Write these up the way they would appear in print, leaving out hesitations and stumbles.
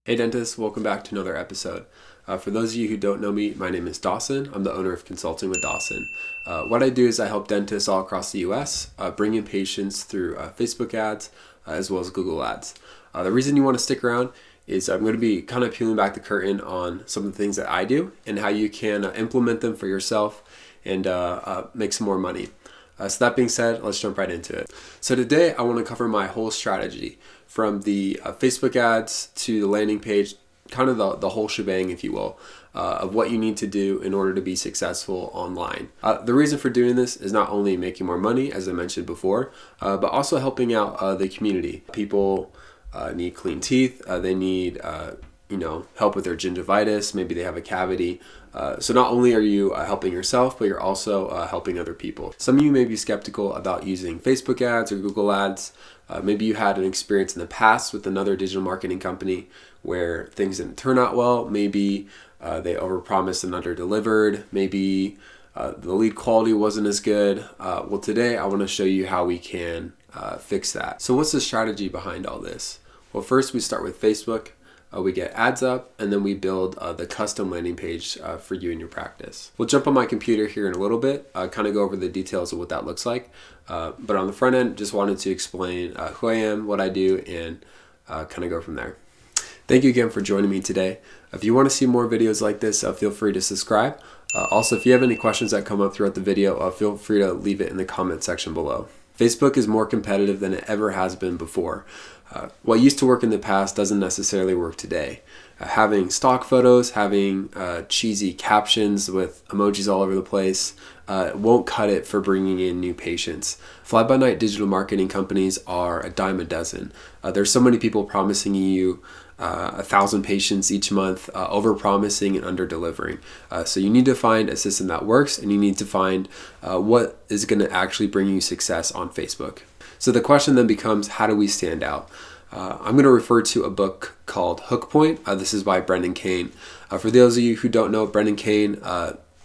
Hey dentists, welcome back to another episode. For those of you who don't know me, my name is Dawson. I'm the owner of Consulting with Dawson. What I do is I help dentists all across the US bring in patients through Facebook ads as well as Google ads. The reason you want to stick around is I'm going to be kind of peeling back the curtain on some of the things that I do and how you can implement them for yourself and make some more money. So that being said, let's jump right into it. So today I want to cover my whole strategy from the Facebook ads to the landing page, kind of the whole shebang, if you will, of what you need to do in order to be successful online. The reason for doing this is not only making more money, as I mentioned before, but also helping out the community. People need clean teeth. They need help with their gingivitis. Maybe they have a cavity. So not only are you helping yourself, but you're also helping other people. Some of you may be skeptical about using Facebook ads or Google ads. Maybe you had an experience in the past with another digital marketing company where things didn't turn out well. Maybe they overpromised and underdelivered. Maybe the lead quality wasn't as good. Well, today I want to show you how we can fix that. So what's the strategy behind all this? Well, first we start with Facebook. We get ads up, and then we build the custom landing page for you and your practice. We'll jump on my computer here in a little bit, kind of go over the details of what that looks like. But on the front end, just wanted to explain who I am, what I do, and kind of go from there. Thank you again for joining me today. If you want to see more videos like this, feel free to subscribe. Also, if you have any questions that come up throughout the video, feel free to leave it in the comment section below. Facebook is more competitive than it ever has been before. What used to work in the past doesn't necessarily work today. Having stock photos, having cheesy captions with emojis all over the place won't cut it for bringing in new patients. Fly-by-night digital marketing companies are a dime a dozen. There's so many people promising you 1,000 patients each month, over-promising and under-delivering. So you need to find a system that works, and you need to find what is going to actually bring you success on Facebook. So the question then becomes, how do we stand out? I'm going to refer to a book called Hook Point. This is by Brendan Kane. For those of you who don't know Brendan Kane,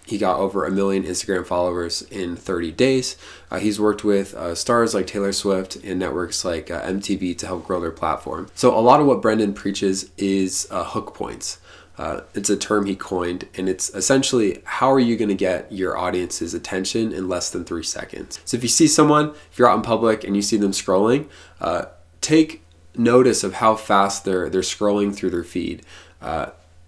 he got over 1 million Instagram followers in 30 days. He's worked with stars like Taylor Swift and networks like MTV to help grow their platform. So a lot of what Brendan preaches is hook points. It's a term he coined, and it's essentially how are you going to get your audience's attention in less than 3 seconds. So if you see someone, if you're out in public and you see them scrolling, take notice of how fast they're scrolling through their feed.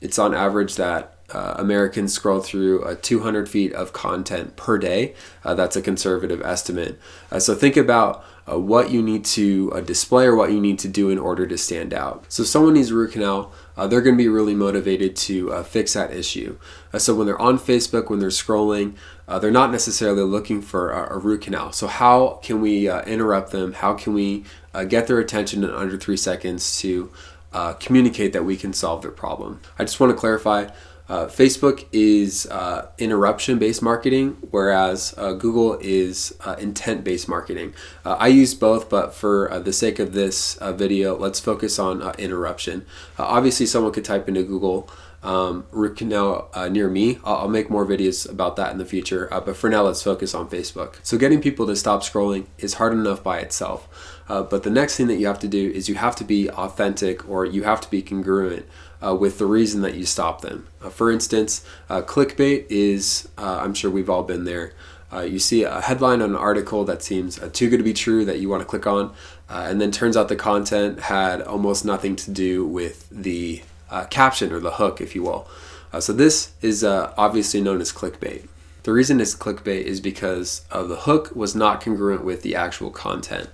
It's on average that Americans scroll through 200 feet of content per day. That's a conservative estimate. So think about what you need to display or what you need to do in order to stand out. So if someone needs a root canal, they're going to be really motivated to fix that issue. So when they're on Facebook, when they're scrolling, they're not necessarily looking for a root canal. So how can we interrupt them? How can we get their attention in under 3 seconds to communicate that we can solve their problem? I just want to clarify, Facebook is interruption-based marketing, whereas Google is intent-based marketing. I use both, but for the sake of this video, let's focus on interruption. Obviously, someone could type into Google root canal near me. I'll make more videos about that in the future, but for now, let's focus on Facebook. So getting people to stop scrolling is hard enough by itself, but the next thing that you have to do is you have to be authentic, or you have to be congruent with the reason that you stop them. For instance, clickbait is, I'm sure we've all been there. You see a headline on an article that seems too good to be true that you want to click on, and then turns out the content had almost nothing to do with the caption or the hook, if you will. So this is obviously known as clickbait. The reason it's clickbait is because the hook was not congruent with the actual content.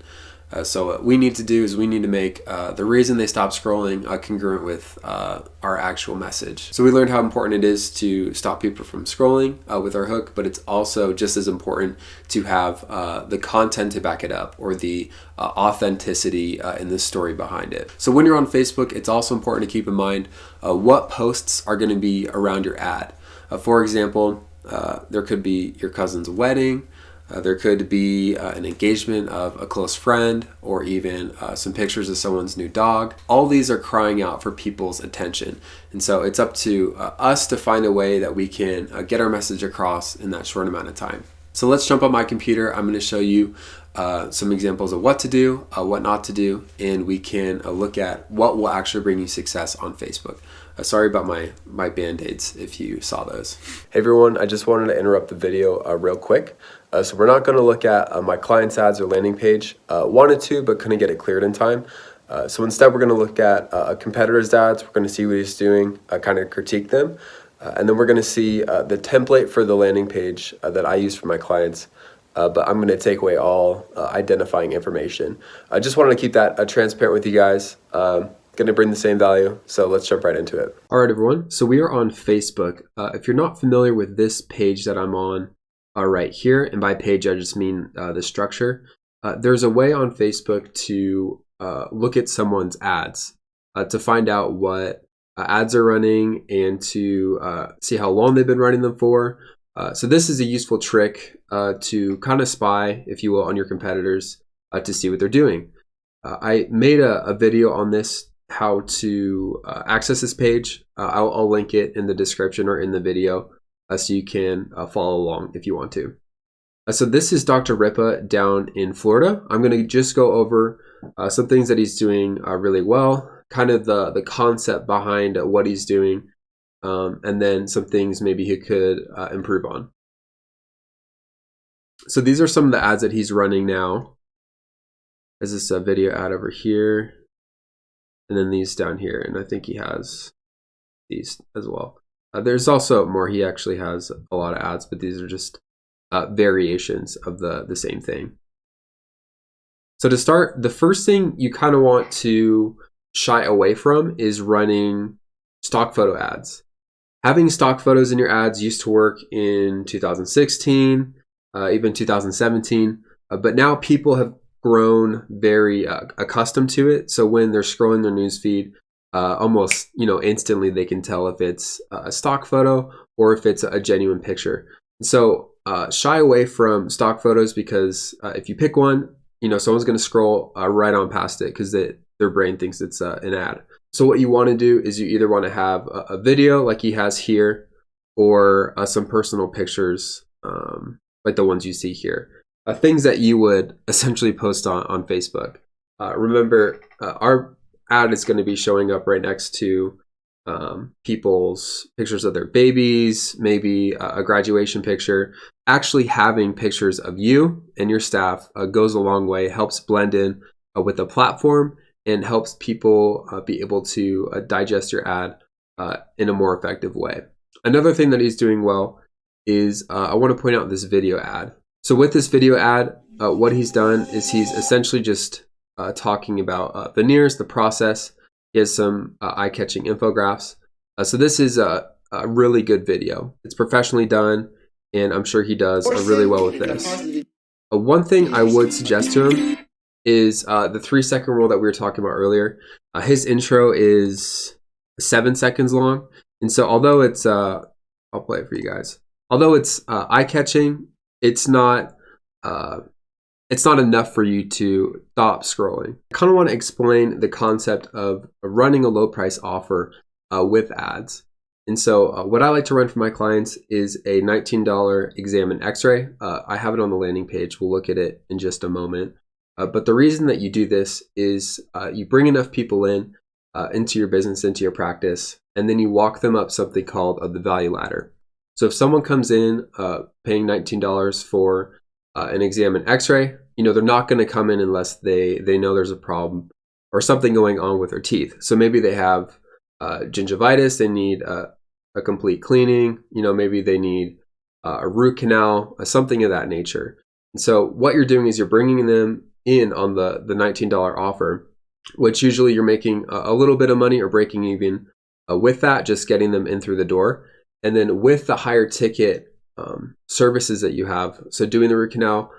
So what we need to do is we need to make the reason they stop scrolling congruent with our actual message. So we learned how important it is to stop people from scrolling with our hook, but it's also just as important to have the content to back it up, or the authenticity in the story behind it. So when you're on Facebook, it's also important to keep in mind what posts are going to be around your ad. For example, there could be your cousin's wedding. There could be an engagement of a close friend, or even some pictures of someone's new dog. All these are crying out for people's attention. And so it's up to us to find a way that we can get our message across in that short amount of time. So let's jump on my computer. I'm going to show you some examples of what to do, what not to do, and we can look at what will actually bring you success on Facebook. Sorry about my Band-Aids if you saw those. Hey everyone, I just wanted to interrupt the video real quick. So we're not going to look at my client's ads or landing page. Wanted to, but couldn't get it cleared in time. So instead we're going to look at a competitor's ads. We're going to see what he's doing, kind of critique them. And then we're going to see the template for the landing page that I use for my clients. But I'm going to take away all identifying information. I just wanted to keep that transparent with you guys. Going to bring the same value. So let's jump right into it. All right, everyone. So we are on Facebook. If you're not familiar with this page that I'm on right here, and by page, I just mean the structure. There's a way on Facebook to look at someone's ads to find out what ads are running and to see how long they've been running them for. So this is a useful trick to kind of spy, if you will, on your competitors to see what they're doing. I made a video on this, how to access this page. I'll link it in the description or in the video so you can follow along if you want to. So this is Dr. Ripa down in Florida. I'm going to just go over some things that he's doing really well, kind of the concept behind what he's doing, and then some things maybe he could improve on. So these are some of the ads that he's running now. There's this video ad over here, and then these down here, and I think he has these as well. There's also more. He actually has a lot of ads, but these are just variations of the same thing. So to start, the first thing you kind of want to shy away from is running stock photo ads. Having stock photos in your ads used to work in 2016, even 2017, but now people have grown very accustomed to it. So when they're scrolling their newsfeed, almost instantly they can tell if it's a stock photo or if it's a genuine picture. So shy away from stock photos, because if you pick one, someone's going to scroll right on past it because their brain thinks it's an ad. So what you want to do is you either want to have a video like he has here, or some personal pictures like the ones you see here. Things that you would essentially post on Facebook. Remember, our ad is going to be showing up right next to people's pictures of their babies, maybe a graduation picture. Actually having pictures of you and your staff goes a long way, helps blend in with the platform, and helps people be able to digest your ad in a more effective way. Another thing that he's doing well is I want to point out this video ad. So with this video ad, what he's done is he's essentially just talking about veneers, the process. He has some eye-catching infographics. So this is a really good video. It's professionally done, and I'm sure he does really well with this. One thing I would suggest to him is the 3-second rule that we were talking about earlier. His intro is 7 seconds long, and so although it's I'll play it for you guys. Although it's eye-catching, it's not enough for you to stop scrolling. I kind of want to explain the concept of running a low price offer with ads. And so what I like to run for my clients is a $19 exam and x-ray. I have it on the landing page. We'll look at it in just a moment. But the reason that you do this is you bring enough people into your business, into your practice, and then you walk them up something called the value ladder. So if someone comes in paying $19 for an exam and x-ray, they're not going to come in unless they know there's a problem or something going on with their teeth. So maybe they have gingivitis, they need a complete cleaning, maybe they need a root canal, something of that nature. And so what you're doing is you're bringing them in on the $19 offer, which usually you're making a little bit of money or breaking even with that, just getting them in through the door. And then with the higher ticket services that you have, so doing the root canal,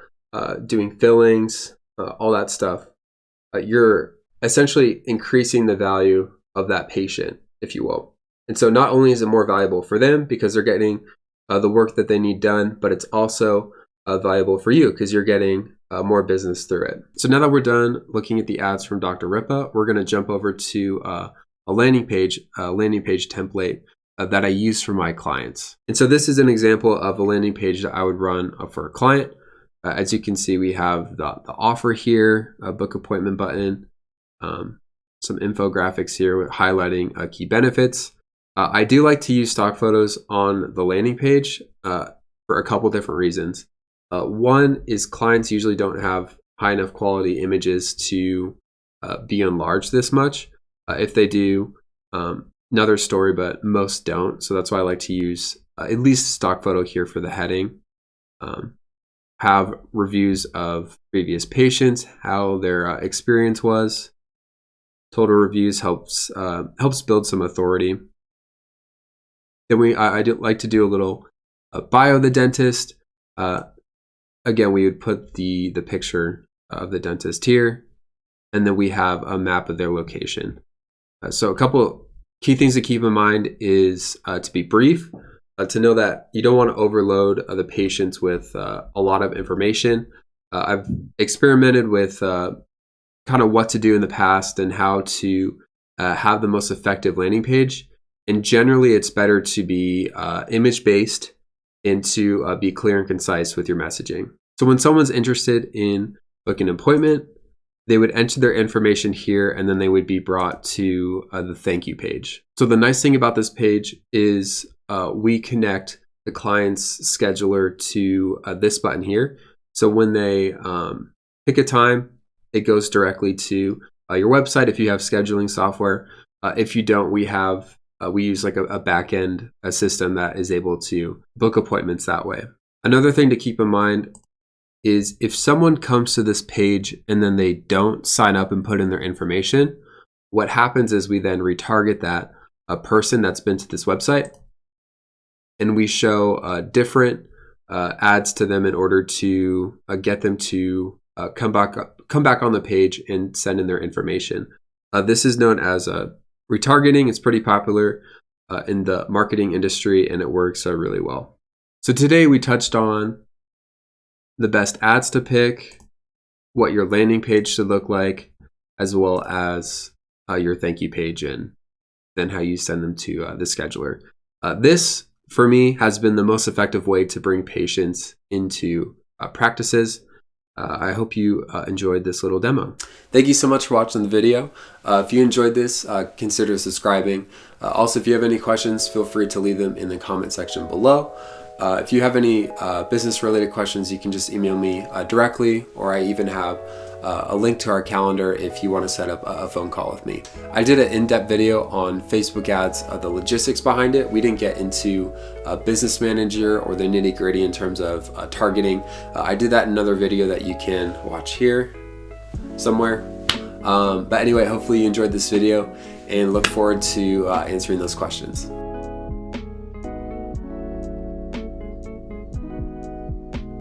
doing fillings, all that stuff, you're essentially increasing the value of that patient, if you will. And so not only is it more valuable for them because they're getting the work that they need done, but it's also valuable for you because you're getting more business through it. So now that we're done looking at the ads from Dr. Ripa, we're going to jump over to a landing page template that I use for my clients. And so this is an example of a landing page that I would run for a client. As you can see, we have the offer here, a book appointment button, some infographics here with highlighting key benefits. I do like to use stock photos on the landing page for a couple different reasons. One is clients usually don't have high enough quality images to be enlarged this much. If they do, another story, but most don't. So that's why I like to use at least stock photo here for the heading. Have reviews of previous patients, how their experience was. Total reviews helps build some authority. Then I do like to do a little bio of the dentist. Again, we would put the picture of the dentist here, and then we have a map of their location. So a couple key things to keep in mind is to be brief, to know that you don't want to overload the patients with a lot of information. I've experimented with kind of what to do in the past and how to have the most effective landing page. And generally, it's better to be image-based and to be clear and concise with your messaging. So when someone's interested in booking an appointment, they would enter their information here, and then they would be brought to the thank you page. So the nice thing about this page is we connect the client's scheduler to this button here. So when they pick a time, it goes directly to your website if you have scheduling software. If you don't, we use like a back-end system that is able to book appointments that way. Another thing to keep in mind is if someone comes to this page and then they don't sign up and put in their information, what happens is we then retarget that person that's been to this website, and we show different ads to them in order to get them to come back on the page and send in their information. This is known as retargeting. It's pretty popular in the marketing industry, and it works really well. So today we touched on the best ads to pick, what your landing page should look like, as well as your thank you page, and then how you send them to the scheduler. This, for me, has been the most effective way to bring patients into practices. I hope you enjoyed this little demo. Thank you so much for watching the video. If you enjoyed this, consider subscribing. Also, if you have any questions, feel free to leave them in the comment section below. If you have any business-related questions, you can just email me directly, or I even have a link to our calendar if you want to set up a phone call with me. I did an in-depth video on Facebook ads, the logistics behind it. We didn't get into business manager or the nitty-gritty in terms of targeting. I did that in another video that you can watch here somewhere. But anyway, hopefully you enjoyed this video and look forward to answering those questions.